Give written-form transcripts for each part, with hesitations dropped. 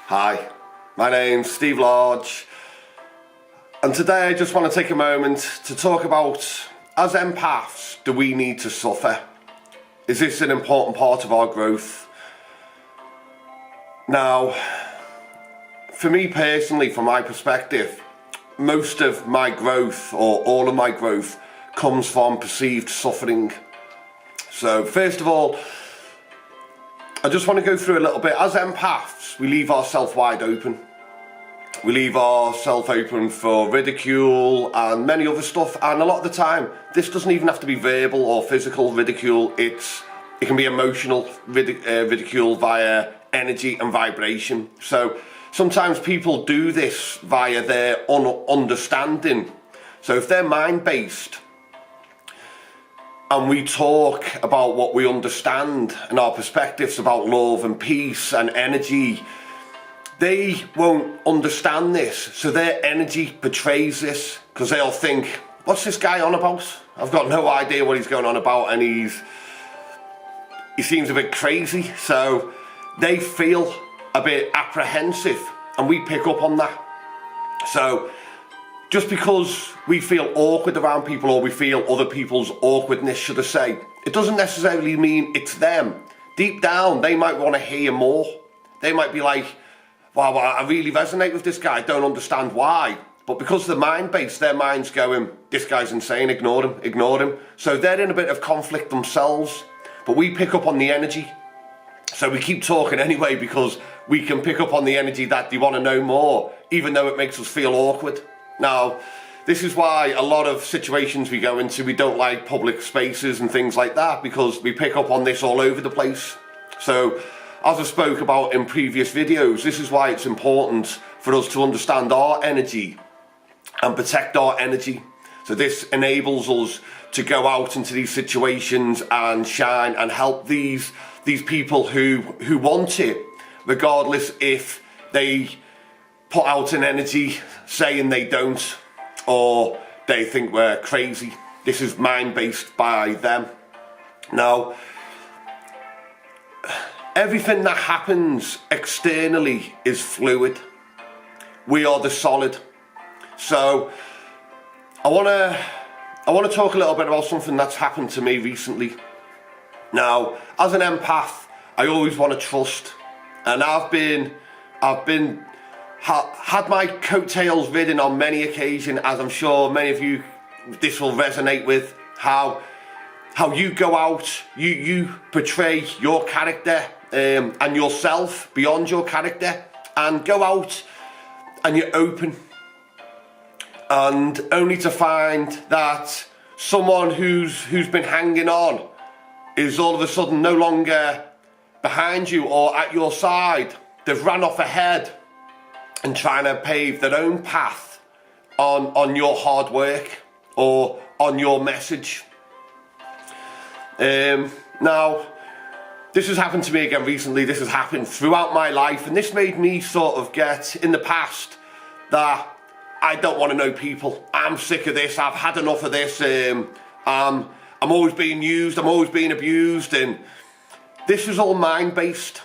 Hi, my name's Steve Lodge, and today I just want to take a moment to talk about, as empaths, do we need to suffer? Is this an important part of our growth? Now, for me personally, from my perspective, most of my growth, or all of my growth, comes from perceived suffering. So first of all, I just want to go through a little bit. As empaths, we leave ourselves wide open. We leave ourselves open for ridicule and many other stuff, and a lot of the time this doesn't even have to be verbal or physical ridicule. It can be emotional ridicule via energy and vibration. So sometimes people do this via their understanding. So if they're mind-based and we talk about what we understand and our perspectives about love and peace and energy, they won't understand this, so their energy betrays this, because they'll think, what's this guy on about? I've got no idea what he's going on about, and he seems a bit crazy. So they feel a bit apprehensive, and we pick up on that. So just because we feel awkward around people, or we feel other people's awkwardness, should I say, it doesn't necessarily mean it's them. Deep down, they might want to hear more. They might be like, wow, I really resonate with this guy, I don't understand why. But because they're mind-based, their mind's going, this guy's insane, ignore him, ignore him. So they're in a bit of conflict themselves, but we pick up on the energy. So we keep talking anyway, because we can pick up on the energy that they want to know more, even though it makes us feel awkward. Now, this is why a lot of situations we go into, we don't like public spaces and things like that, because we pick up on this all over the place. So, as I spoke about in previous videos, this is why it's important for us to understand our energy and protect our energy. So this enables us to go out into these situations and shine and help these people who want it, regardless if they put out an energy saying they don't, or they think we're crazy. This is mind-based by them. Now, everything that happens externally is fluid. We are the solid. So I want to talk a little bit about something that's happened to me recently. Now, as an empath, I always want to trust, and I've had my coattails ridden on many occasions, as I'm sure many of you this will resonate with, how you go out, you portray your character and yourself beyond your character, and go out and you're open, and only to find that someone who's been hanging on is all of a sudden no longer behind you or at your side. They've ran off ahead and trying to pave their own path on your hard work or on your message. Now, this has happened to me again recently. This has happened throughout my life, and this made me sort of get in the past that I don't want to know people. I'm sick of this. I've had enough of this. I'm always being used. I'm always being abused, and this is all mind-based.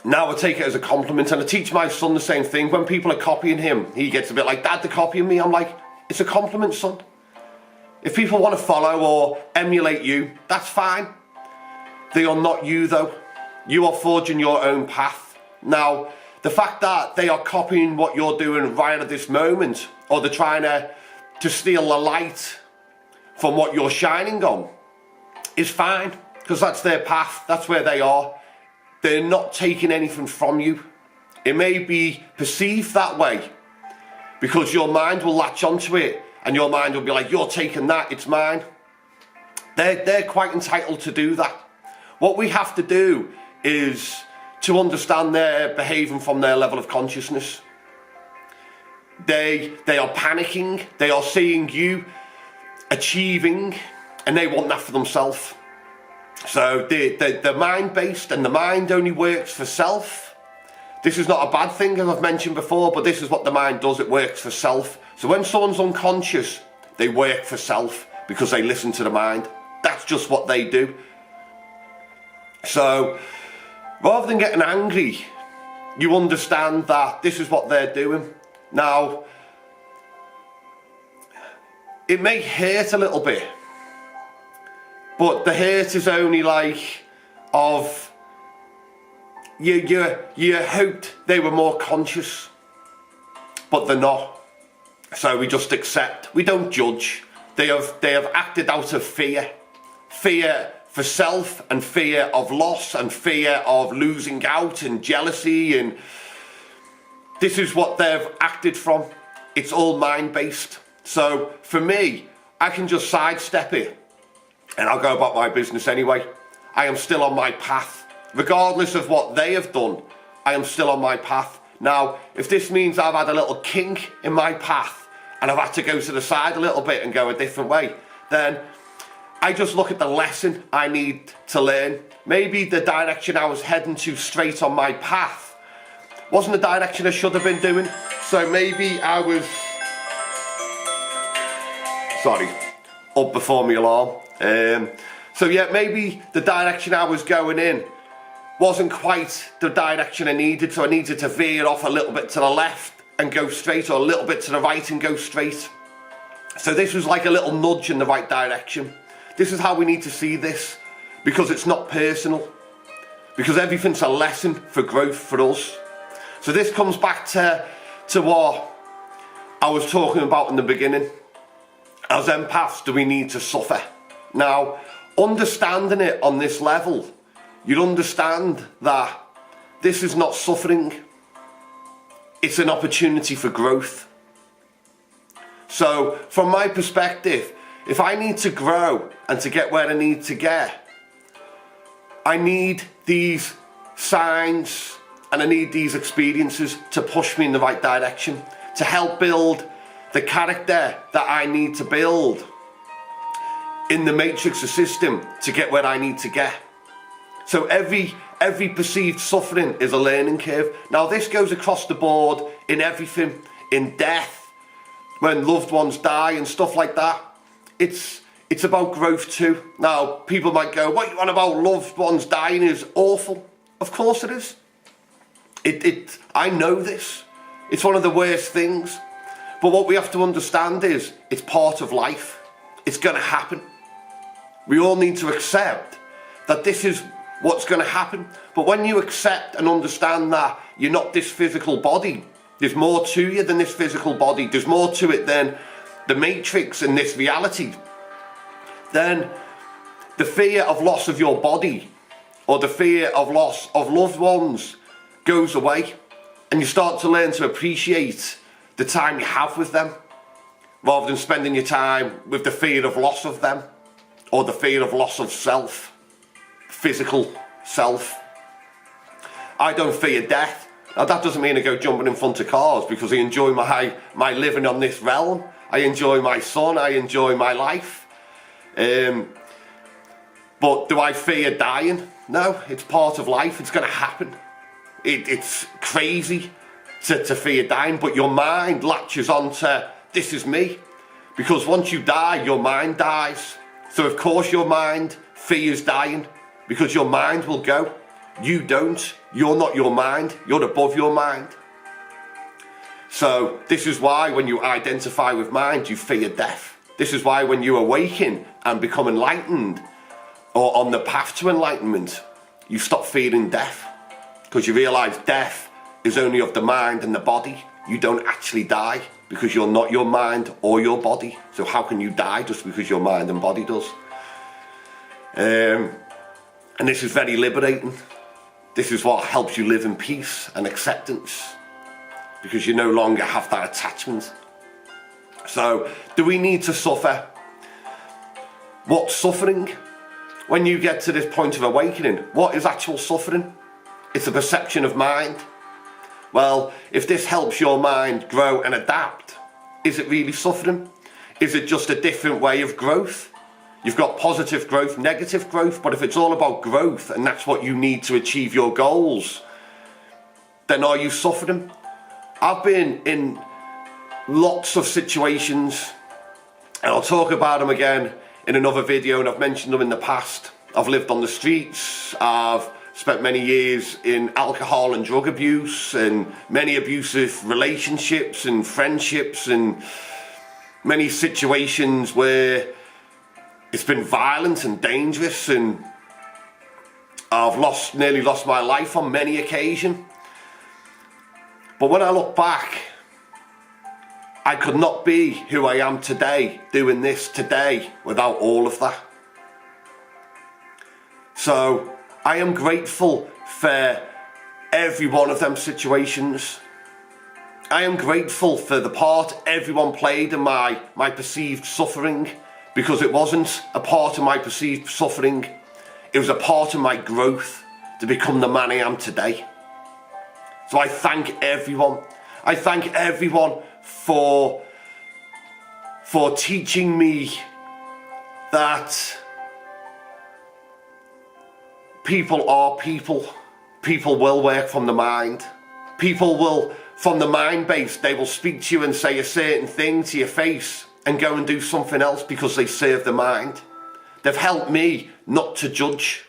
Now I take it as a compliment, and I teach my son the same thing. When people are copying him, he gets a bit like, Dad, they're copying me. I'm like, it's a compliment, son. If people want to follow or emulate you, that's fine. They are not you, though. You are forging your own path. Now, the fact that they are copying what you're doing right at this moment, or they're trying to steal the light from what you're shining on, is fine, because that's their path. That's where they are. They're not taking anything from you. It may be perceived that way because your mind will latch onto it, and your mind will be like, you're taking that, it's mine. They're quite entitled to do that. What we have to do is to understand their behaving from their level of consciousness. They are panicking, they are seeing you achieving, and they want that for themselves. So they're mind-based, and the mind only works for self. This is not a bad thing, as I've mentioned before, but this is what the mind does. It works for self. So when someone's unconscious, they work for self because they listen to the mind. That's just what they do. So rather than getting angry you understand that this is what they're doing. Now, it may hurt a little bit, but the hurt is only like of you hoped they were more conscious, but they're not. So we just accept. We don't judge. They have acted out of fear for self, and fear of loss, and fear of losing out, and jealousy, and this is what they've acted from. It's all mind-based. So for me, I can just sidestep it and I'll go about my business anyway. I am still on my path. Regardless of what they have done, I am still on my path. Now, if this means I've had a little kink in my path and I've had to go to the side a little bit and go a different way, then I just look at the lesson I need to learn. Maybe the direction I was heading to straight on my path wasn't the direction I should have been doing. So maybe I was, up before my alarm. So yeah, maybe the direction I was going in wasn't quite the direction I needed, so I needed to veer off a little bit to the left and go straight, or a little bit to the right and go straight. So this was like a little nudge in the right direction. This is how we need to see this, because it's not personal, because everything's a lesson for growth for us. So this comes back to what I was talking about in the beginning. As empaths, do we need to suffer? Now, understanding it on this level, you'd understand that this is not suffering. It's an opportunity for growth. So, from my perspective, if I need to grow and to get where I need to get, I need these signs and I need these experiences to push me in the right direction, to help build the character that I need to build in the matrix, the system, to get where I need to get. So every perceived suffering is a learning curve. Now this goes across the board in everything, in death, when loved ones die and stuff like that. It's about growth too. Now people might go, what you on about loved ones dying is awful. Of course it is. I know this. It's one of the worst things. But what we have to understand is it's part of life. It's going to happen. We all need to accept that this is what's going to happen. But when you accept and understand that you're not this physical body, there's more to you than this physical body, there's more to it than the matrix and this reality, then the fear of loss of your body or the fear of loss of loved ones goes away, and you start to learn to appreciate the time you have with them, rather than spending your time with the fear of loss of them, or the fear of loss of self, physical self. I don't fear death. Now that doesn't mean I go jumping in front of cars, because I enjoy my living on this realm. I enjoy my son, I enjoy my life. But do I fear dying? No, it's part of life, it's going to happen. It's crazy to fear dying, but your mind latches onto, this is me. Because once you die, your mind dies. So of course your mind fears dying, because your mind will go. You don't. You're not your mind. You're above your mind. So this is why when you identify with mind, you fear death. This is why when you awaken and become enlightened, or on the path to enlightenment, you stop fearing death. Because you realise death is only of the mind and the body. You don't actually die, because you're not your mind or your body. So how can you die just because your mind and body does? And this is very liberating. This is what helps you live in peace and acceptance, because you no longer have that attachment. So, do we need to suffer? What's suffering? When you get to this point of awakening, what is actual suffering? It's a perception of mind. Well, if this helps your mind grow and adapt, is it really suffering? Is it just a different way of growth? You've got positive growth, negative growth, but if it's all about growth and that's what you need to achieve your goals, then are you suffering? I've been in lots of situations, and I'll talk about them again in another video, and I've mentioned them in the past. I've lived on the streets, I've spent many years in alcohol and drug abuse and many abusive relationships and friendships and many situations where it's been violent and dangerous, and I've nearly lost my life on many occasions. But when I look back, I could not be who I am today, doing this today, without all of that. So I am grateful for every one of them situations. I am grateful for the part everyone played in my perceived suffering, because it wasn't a part of my perceived suffering, it was a part of my growth to become the man I am today. So I thank everyone. I thank everyone for teaching me that people are people. People will work from the mind. People will, from the mind base, they will speak to you and say a certain thing to your face and go and do something else because they serve the mind. They've helped me not to judge.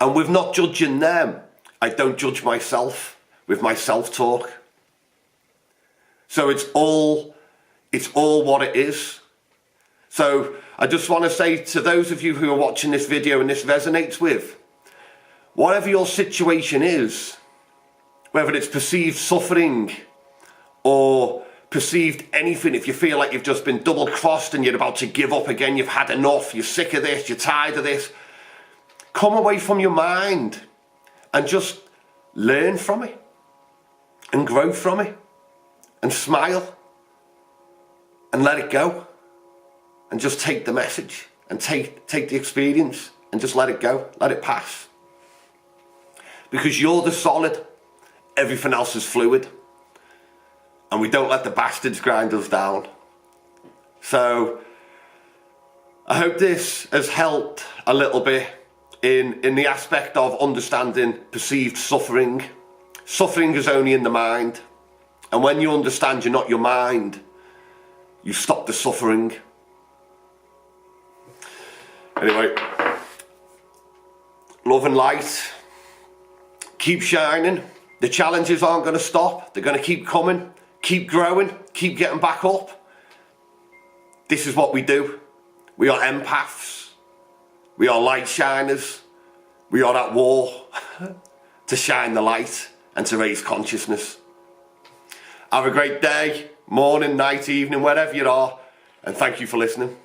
And with not judging them, I don't judge myself with my self-talk. So it's all what it is. So I just want to say to those of you who are watching this video and this resonates with, whatever your situation is, whether it's perceived suffering or perceived anything, if you feel like you've just been double-crossed and you're about to give up again, you've had enough, you're sick of this, you're tired of this, come away from your mind and just learn from it and grow from it and smile and let it go and just take the message and take the experience and just let it go, let it pass. Because you're the solid, everything else is fluid, and we don't let the bastards grind us down. So I hope this has helped a little bit in the aspect of understanding perceived suffering. Suffering is only in the mind, and when you understand you're not your mind, you stop the suffering. Anyway, love and light, keep shining. The challenges aren't going to stop. They're going to keep coming, keep growing, keep getting back up. This is what we do. We are empaths. We are light shiners. We are at war to shine the light and to raise consciousness. Have a great day, morning, night, evening, wherever you are, and thank you for listening.